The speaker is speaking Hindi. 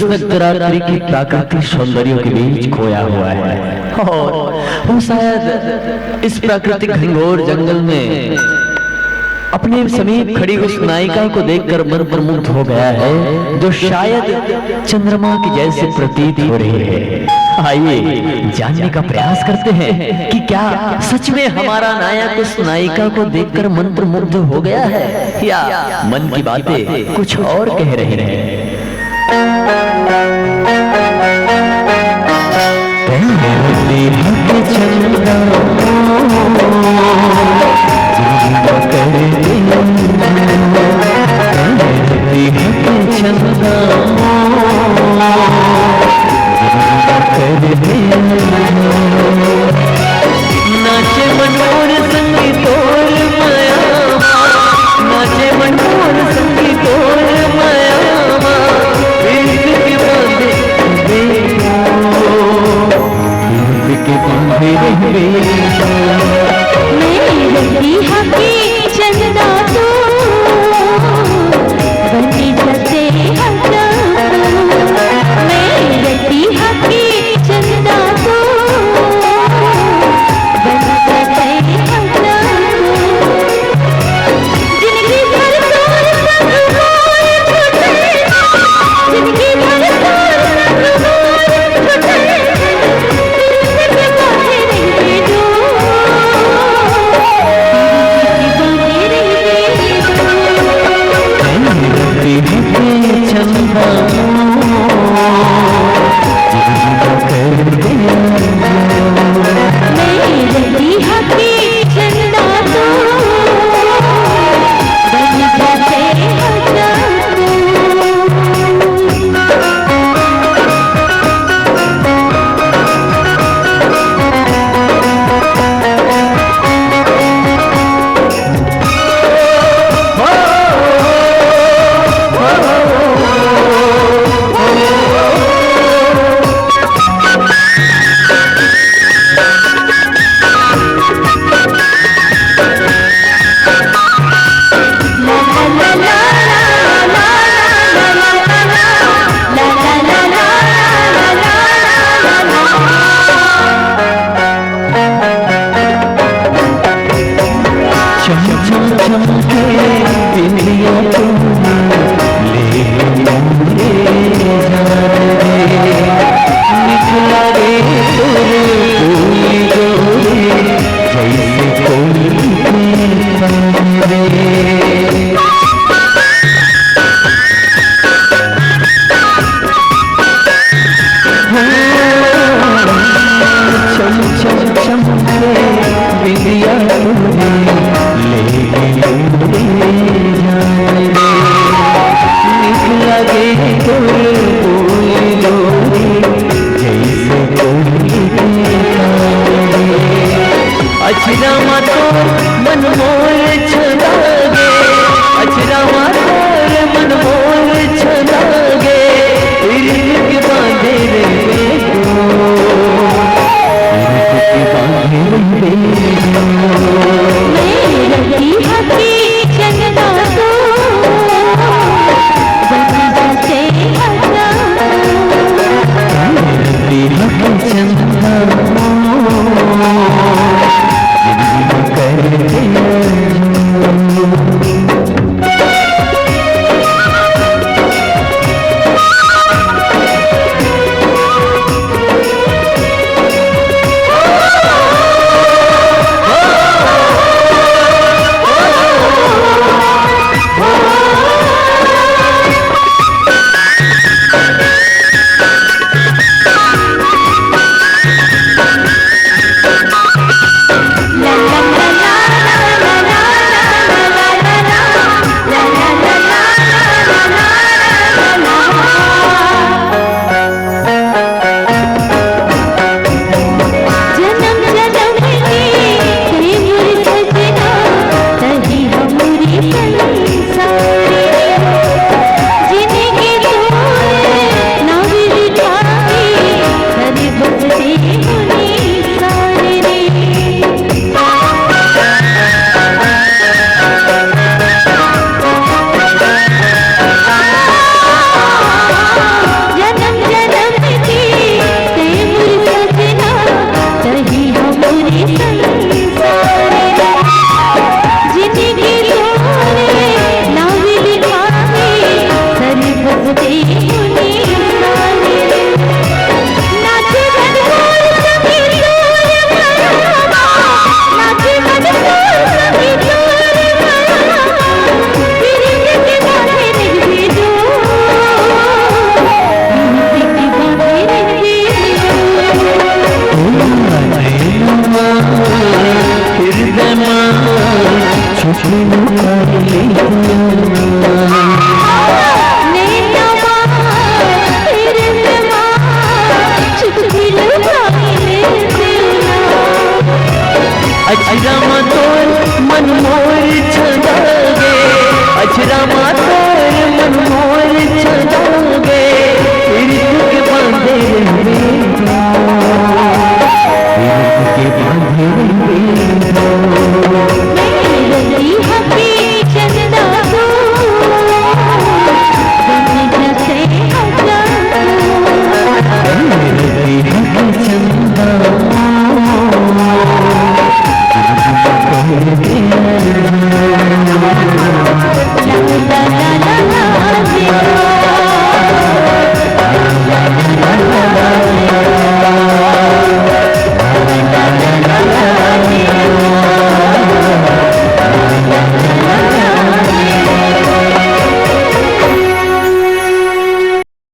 उस रात्रि की प्राकृतिक सौंदर्य के बीच खोया हुआ है और वो शायद इस प्राकृतिक घनघोर जंगल में अपने समीप खड़ी उस नायिका को देखकर मन प्रमुग्ध हो गया है, जो शायद चंद्रमा की जैसे प्रतीत हो रही है। आइए जानने का प्रयास करते हैं कि क्या सच में हमारा नायक उस नायिका को देखकर मंत्रमुग्ध हो गया है या मन की बातें कुछ और कह रहे हैं। नाचे मनोर संगीतोर मायामा, नाचे मनोर संगीतोर मायामा, इश्क के बांधे मेरी हकी चंदा तो बनी जैसे हटा, मेरी हकी चंदा तो बनी जैसे हटा, जिंदगी भर तोर संग मोर छूटे, जिंदगी भर तोर संग मोर छूटे, अजरमा तोर मन मोर छदागे, अजरमा तोर मन मोर छदागे, ऋतु के बांधे रहे, ऋतु के बांधे रही हबी चंदा को बन जैसे हजा चंदा